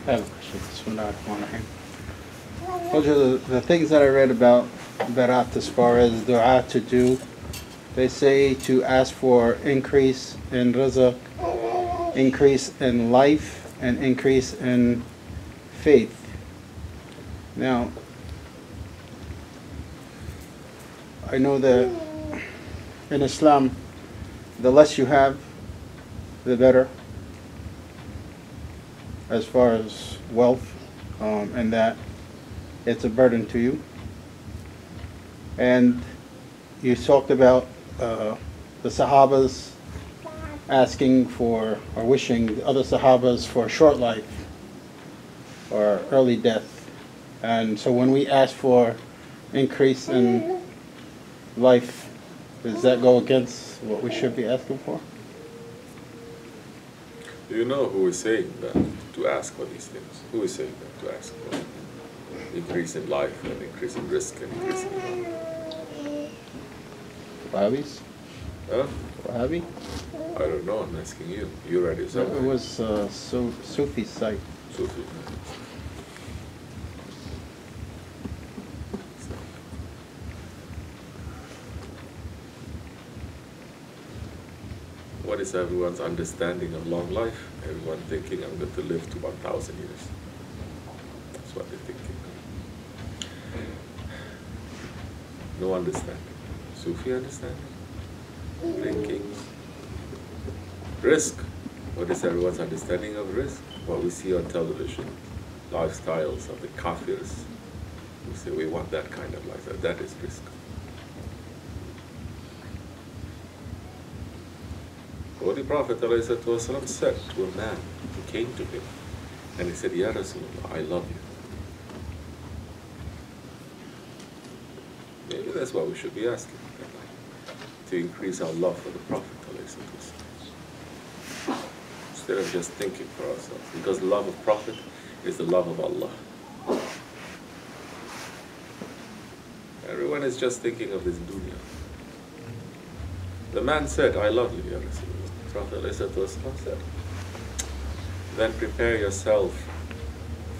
I have a question. Bismillahirrahmanirrahim. Those are the things that I read about Berat as far as dua to do. They say to ask for increase in rizq, increase in life, and increase in faith. Now, I know that in Islam, the less you have, the better, as far as wealth, and that it's a burden to you. And you talked about the Sahabas asking for, or wishing the other Sahabas for a short life or early death. And so when we ask for increase in life, does that go against what we should be asking for? Do you know who is saying that to ask for these things? Who is saying that to ask for increase in life and increase in risk and increase in life? Wahhabis? Huh? Wahhabi? I don't know, I'm asking you. You read it somewhere. It was Sufi site. Sufi. What is everyone's understanding of long life? Everyone thinking I'm going to live to 1,000 years. That's what they're thinking. No understanding. Sufi understanding? Thinking. Risk. What is everyone's understanding of risk? What we see on television. Lifestyles of the kafirs. We say we want that kind of life. That is risk. Holy Prophet ﷺ said to a man who came to him, and he said, Ya Rasulullah, I love you. Maybe that's what we should be asking, to increase our love for the Prophet ﷺ, instead of just thinking for ourselves, because the love of Prophet is the love of Allah. Everyone is just thinking of this dunya. The man said, I love you, Ya Rasulullah. Prophet ﷺ said, then prepare yourself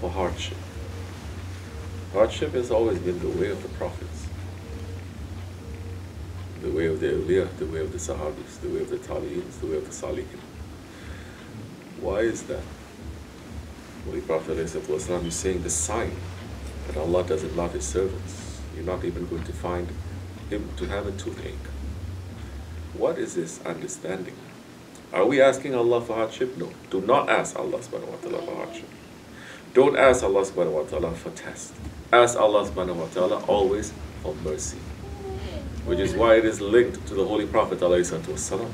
for hardship. Hardship has always been the way of the prophets, the way of the awliya, the way of the sahabis, the way of the tabi'ins, the way of the salihin. Why is that? Holy Prophet ﷺ is saying the sign that Allah doesn't love His servants. You're not even going to find Him to have a toothache. What is this understanding? Are we asking Allah for hardship? No. Do not ask Allah subhanahu wa ta'ala for hardship. Don't ask Allah subhanahu wa ta'ala for test. Ask Allah subhanahu wa ta'ala always for mercy. Which is why it is linked to the Holy Prophet ﷺ,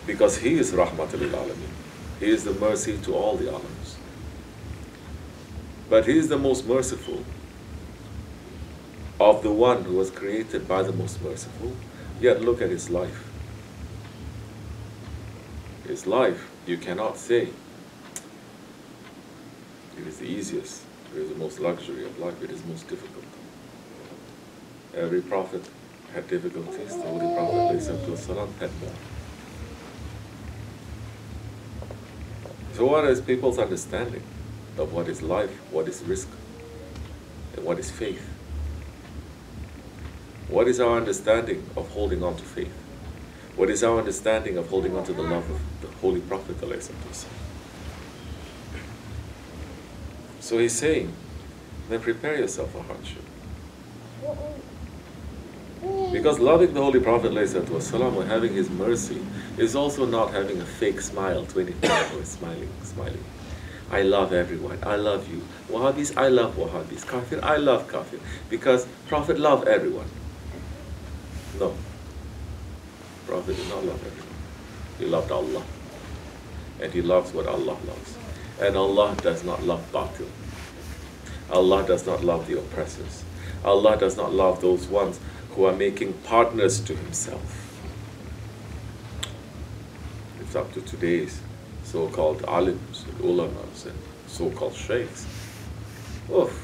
because he is rahmatul lil alamin. He is the mercy to all the alams. But he is the most merciful of the one who was created by the most merciful. Yet look at his life. His life, you cannot say it is the easiest, it is the most luxury of life, it is most difficult. Every prophet had difficulties, the Holy Prophet ﷺ had more. So what is people's understanding of what is life, what is risk, and what is faith? What is our understanding of holding on to faith? What is our understanding of holding on to the love of the Holy Prophet ﷺ? So he's saying, then prepare yourself for hardship. Because loving the Holy Prophet ﷺ or having his mercy is also not having a fake smile 24 hours, smiling. I love everyone, I love you. Wahhabis, I love Wahhabis. Kafir, I love Kafir. Because Prophet loved everyone. No. Prophet did not love everyone. He loved Allah. And he loves what Allah loves. And Allah does not love batil. Allah does not love the oppressors. Allah does not love those ones who are making partners to himself. It's up to today's so-called alims and ulamas and so-called shaykhs. Oof.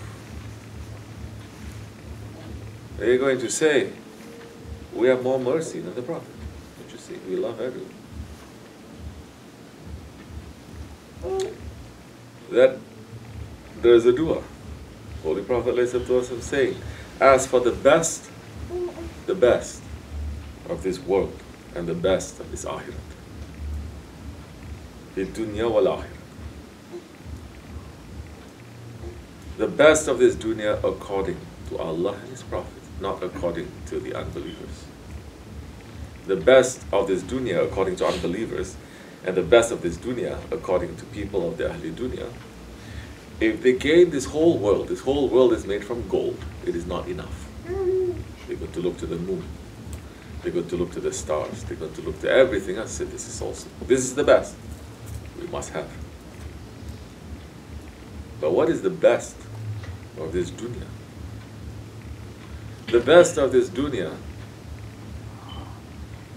They're going to say, we have more mercy than the Prophet. Don't you see? We love everyone. That there is a dua. Holy Prophet ﷺ saying, as for the best of this world and the best of this akhirat. The dunya wal akhirah. The best of this dunya according to Allah and His Prophet, not according to the unbelievers. The best of this dunya according to unbelievers, and the best of this dunya according to people of the Ahli Dunya. If they gain this whole world is made from gold, it is not enough. They're going to look to the moon. They're going to look to the stars. They're going to look to everything else. Say, this is the best we must have. But what is the best of this dunya? The best of this dunya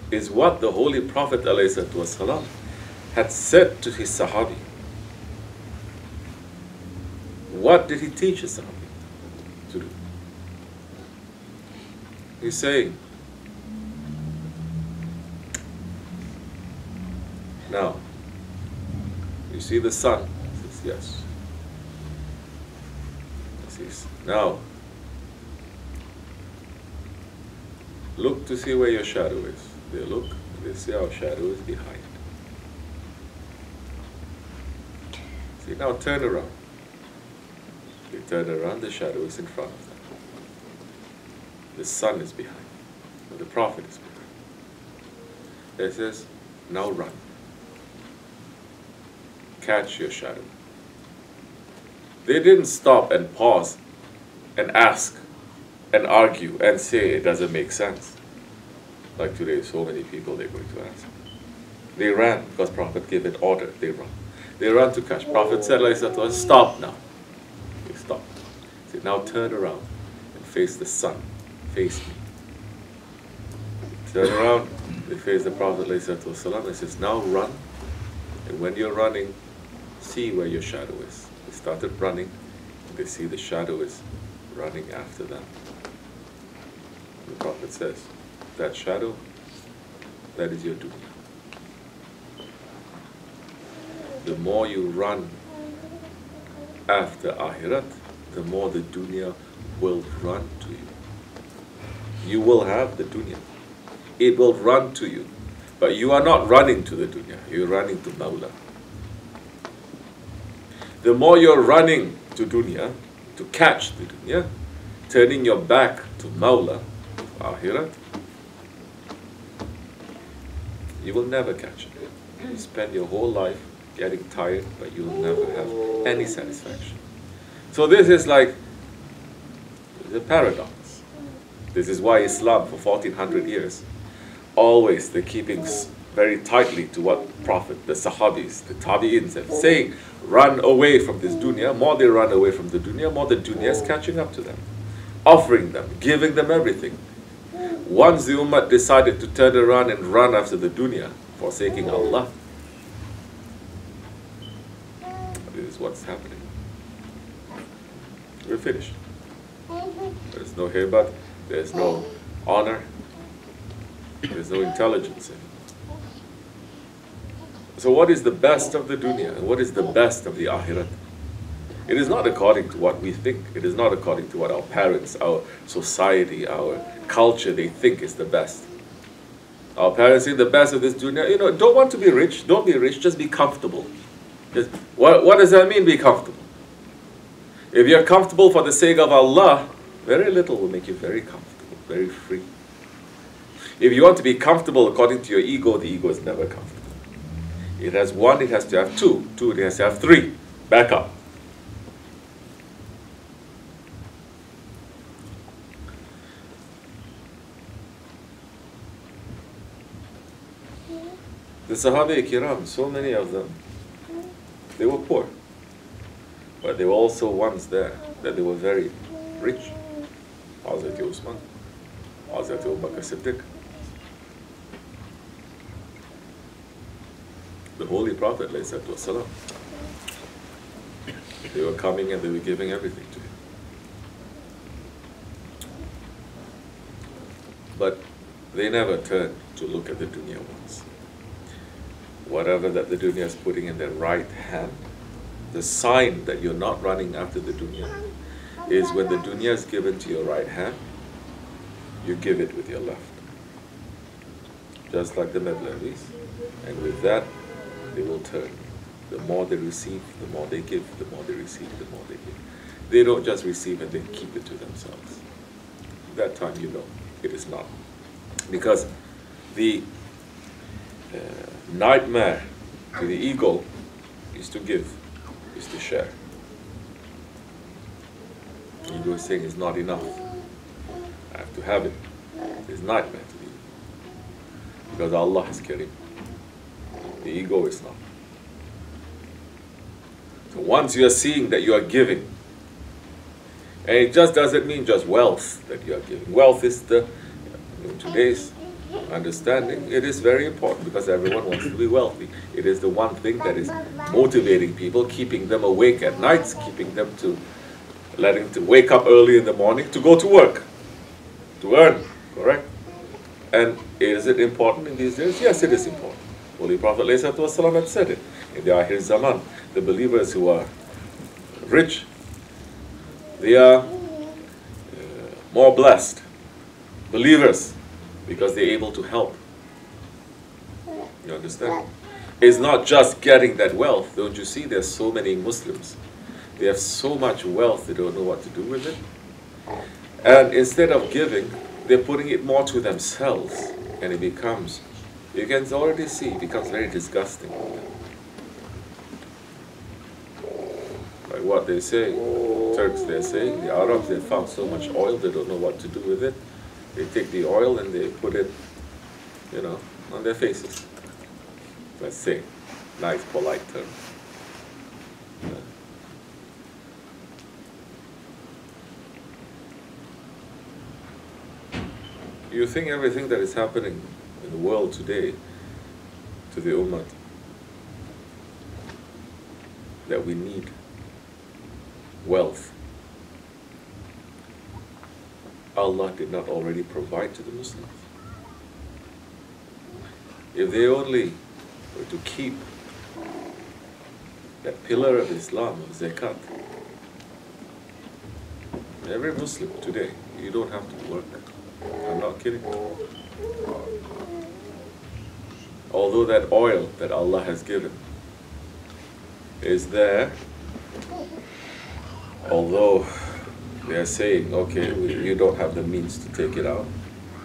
is what the Holy Prophet ﷺ had said to his Sahabi. What did he teach his Sahabi to do? He's saying, now, you see the sun? He says, yes. He says, now, look to see where your shadow is. They look, they see our shadow is behind. See, now turn around. They turn around, the shadow is in front of them. The sun is behind. The Prophet is behind. It says, now run. Catch your shadow. They didn't stop and pause and ask and argue and say it doesn't make sense. Like today, so many people they're going to ask. They ran because Prophet gave an order. They run. They ran to catch. Prophet said, stop now. They stopped. He said, now turn around and face the sun. Face me. Turn around. They face the Prophet. He says, now run. And when you're running, see where your shadow is. They started running. And they see the shadow is running after them. The Prophet says, that shadow, that is your dunya. The more you run after akhirat, the more the dunya will run to you. You will have the dunya. It will run to you. But you are not running to the dunya, you're running to Mawla. The more you're running to dunya, to catch the dunya, turning your back to Mawla, to akhirat, you will never catch it. You spend your whole life getting tired, but you will never have any satisfaction. So this is like the paradox. This is why Islam for 1400 years, always they're keeping very tightly to what Prophet, the Sahabis, the Tabi'ins have saying, run away from this dunya. More they run away from the dunya, more the dunya is catching up to them, offering them, giving them everything. Once the Ummah decided to turn around and run after the dunya, forsaking Allah, this is what's happening. We're finished. There's no hebat, there's no honor, there's no intelligence anymore. So what is the best of the dunya and what is the best of the akhirat? It is not according to what we think. It is not according to what our parents, our society, our culture, they think is the best. Our parents say the best of this dunya, don't want to be rich, don't be rich, just be comfortable. What does that mean, be comfortable? If you're comfortable for the sake of Allah, very little will make you very comfortable, very free. If you want to be comfortable according to your ego, the ego is never comfortable. It has one, it has to have two, it has to have three. Back up. The Sahaba Kiram, so many of them, they were poor. But there were also ones there that they were very rich. Hazrat Osman, Hazrat Abu Bakr Siddiq. The Holy Prophet, ﷺ, they were coming and they were giving everything to him. But they never turned to look at the dunya once. Whatever that the dunya is putting in their right hand, the sign that you're not running after the dunya is when the dunya is given to your right hand, you give it with your left. Just like the Mevlevis. And with that, they will turn. The more they receive, the more they give. The more they receive, the more they give. They don't just receive and then keep it to themselves. That time you know it is not. Because the nightmare to the ego is to give, is to share. The ego is saying it's not enough. I have to have it. It's nightmare to the ego. Because Allah is Karim. The ego is not. So once you are seeing that you are giving, and it just doesn't mean just wealth that you are giving. Wealth is in today's understanding, it is very important because everyone wants to be wealthy. It is the one thing that is motivating people, keeping them awake at nights, keeping them letting to wake up early in the morning to go to work, to earn, correct? And is it important in these days? Yes, it is important. Holy Prophet ﷺ had said it. In the Akhir Zaman, the believers who are rich, they are more blessed believers because they're able to help. You understand? It's not just getting that wealth. Don't you see there's so many Muslims. They have so much wealth they don't know what to do with it. And instead of giving, they're putting it more to themselves. And it becomes, you can already see, it becomes very disgusting. Like what they say, Turks they're saying, the Arabs, they found so much oil, they don't know what to do with it. They take the oil and they put it, you know, on their faces. Let's say, nice, polite term. You think everything that is happening in the world today to the Ummah, that we need wealth, Allah did not already provide to the Muslims? If they only were to keep that pillar of Islam, of zakat, every Muslim today, you don't have to work. I'm not kidding. Although that oil that Allah has given is there, although they are saying, okay, you don't have the means to take it out,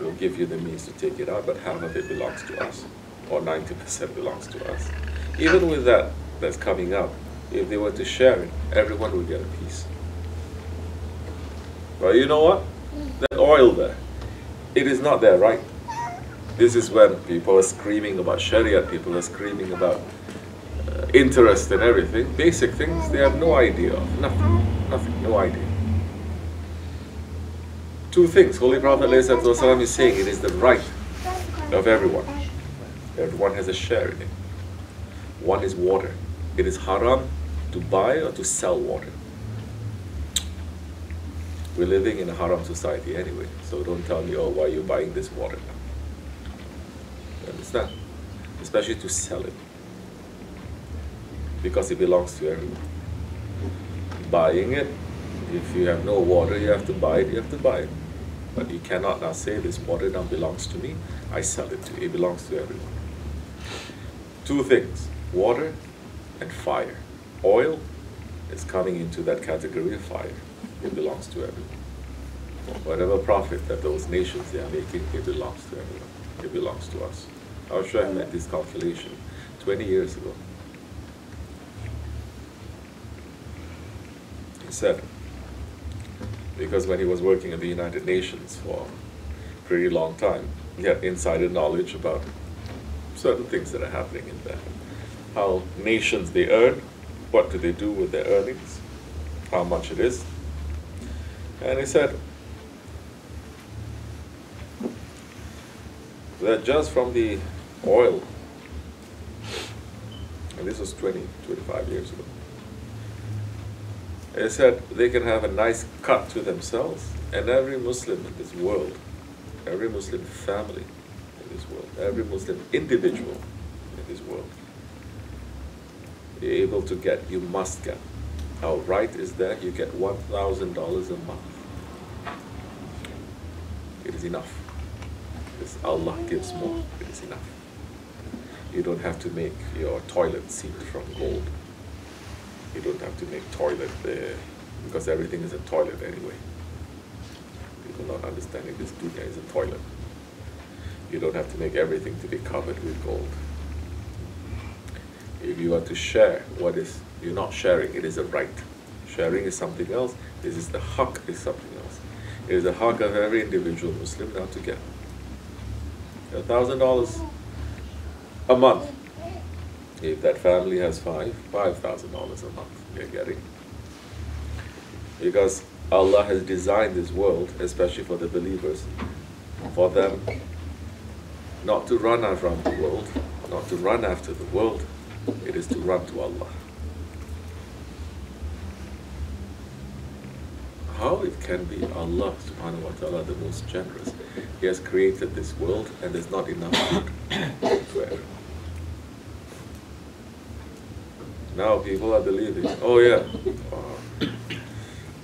we'll give you the means to take it out, but half of it belongs to us, or 90% belongs to us. Even with that that's coming up, if they were to share it, everyone would get a piece. Well, you know what? That oil there, it is not their right. This is when people are screaming about Sharia, people are screaming about interest and everything. Basic things they have no idea of. Nothing, no idea. Two things. Holy Prophet ﷺ is saying it is the right of everyone. Everyone has a share in it. One is water. It is haram to buy or to sell water. We're living in a haram society anyway, so don't tell me, oh, why are you buying this water now? You understand? Especially to sell it. Because it belongs to everyone. Buying it, if you have no water, you have to buy it, you have to buy it. But you cannot now say this water now belongs to me, I sell it to you. It belongs to everyone. Two things, water and fire. Oil is coming into that category of fire. It belongs to everyone. Whatever profit that those nations they are making, it belongs to everyone. It belongs to us. Our Shaykh made this calculation 20 years ago. He said, because when he was working at the United Nations for a pretty long time, he had insider knowledge about certain things that are happening in there. How nations they earn, what do they do with their earnings, how much it is. And he said that just from the oil, and this was 25 years ago, he said they can have a nice cut to themselves, and every Muslim in this world, every Muslim family in this world, every Muslim individual in this world you're able to get, you must get. Our right is that you get $1,000 a month. It is enough. Because Allah gives more. It is enough. You don't have to make your toilet seat from gold. You don't have to make toilet there, because everything is a toilet anyway. People not understanding this dunya is a toilet. You don't have to make everything to be covered with gold. If you are to share what is, you're not sharing, it is a right. Sharing is something else. This is the haqq, is something else. It is the haqq of every individual Muslim now to get $1,000 a month. If that family has $5,000 a month they're getting. Because Allah has designed this world, especially for the believers, for them not to run around the world, not to run after the world. It is to run to Allah. How it can be Allah subhanahu wa ta'ala the most generous? He has created this world and there's not enough food for everyone. Now people are believing, oh yeah,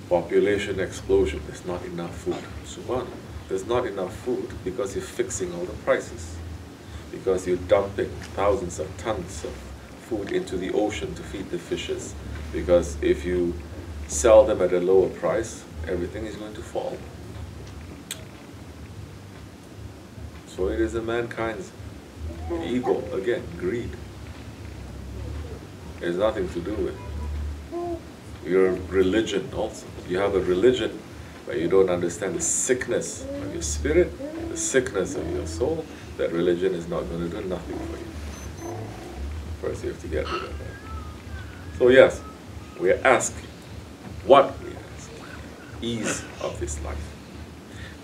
population explosion, there's not enough food. Subhanallah, there's not enough food because you're fixing all the prices. Because you're dumping thousands of tons of food into the ocean to feed the fishes. Because if you sell them at a lower price, everything is going to fall. So it is a mankind's ego, again, greed. It has nothing to do with your religion also. You have a religion, but you don't understand the sickness of your spirit, the sickness of your soul. That religion is not going to do nothing for you. First you have to get rid of that. So yes, we are asking, what we ask, ease of this life.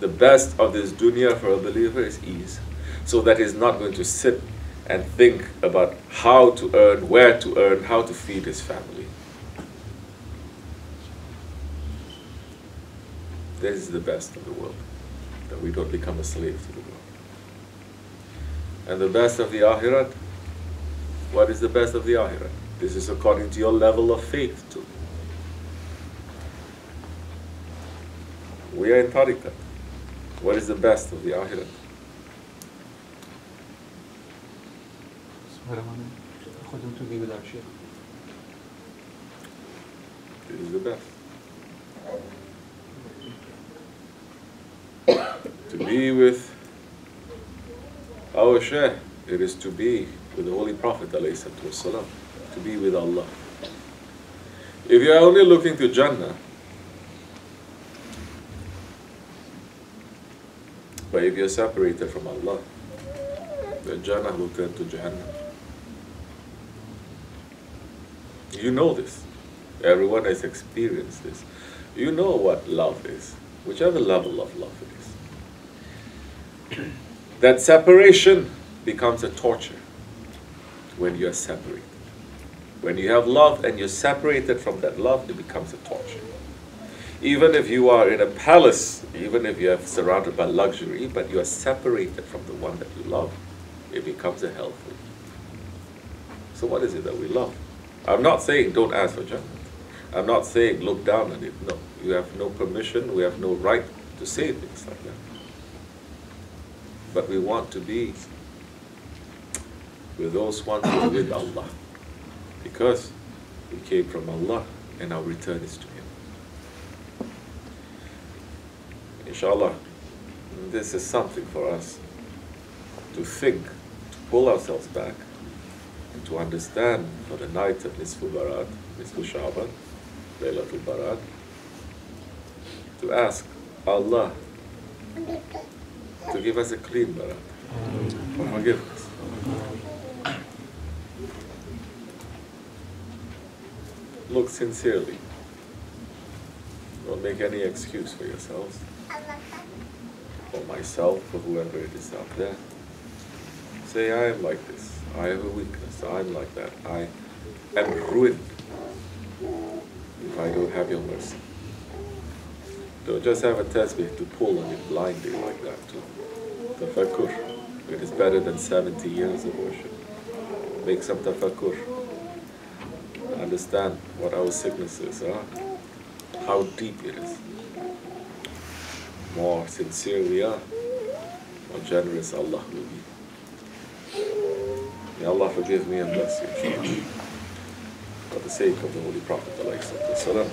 The best of this dunya for a believer is ease. So that he's not going to sit and think about how to earn, where to earn, how to feed his family. This is the best of the world, that we don't become a slave to the world. And the best of the akhirat, what is the best of the akhirat? This is according to your level of faith too. We are in tariqat. What is the best of the akhirat? This is the best. To be with our Shaykh, it is to be with the Holy Prophet ﷺ, to be with Allah. If you are only looking to Jannah, but if you are separated from Allah, the Jannah will turn to Jahannam. You know this. Everyone has experienced this. You know what love is, whichever level of love it is. That separation becomes a torture when you are separated. When you have love and you're separated from that love, it becomes a torture. Even if you are in a palace, even if you are surrounded by luxury, but you are separated from the one that you love, it becomes a hell for you. So what is it that we love? I'm not saying don't ask for Jannah. I'm not saying look down on it. No, you have no permission, we have no right to say things like that. But we want to be with those ones who are with Allah. Because we came from Allah and our return is to Him. Inshallah, this is something for us to think, to pull ourselves back, and to understand for the night of Nisfu Barat, Nisfu Shaban, Laylat-ul Berat, to ask Allah to give us a clean Barat, for forgiveness. Look sincerely. Don't make any excuse for yourselves, for myself, for whoever it is out there. Say, I am like this. I have a weakness. I'm like that. I am ruined if I don't have your mercy. Don't just have a tasbih to pull on it blindly like that too. Tafakkur. It is better than 70 years of worship. Make some tafakkur. understand what our sickness is, how deep it is. More sincere we are, more generous Allah will be. May Allah forgive me and bless you, inshallah. For the sake of the Holy Prophet, alayhi salatu wassalam.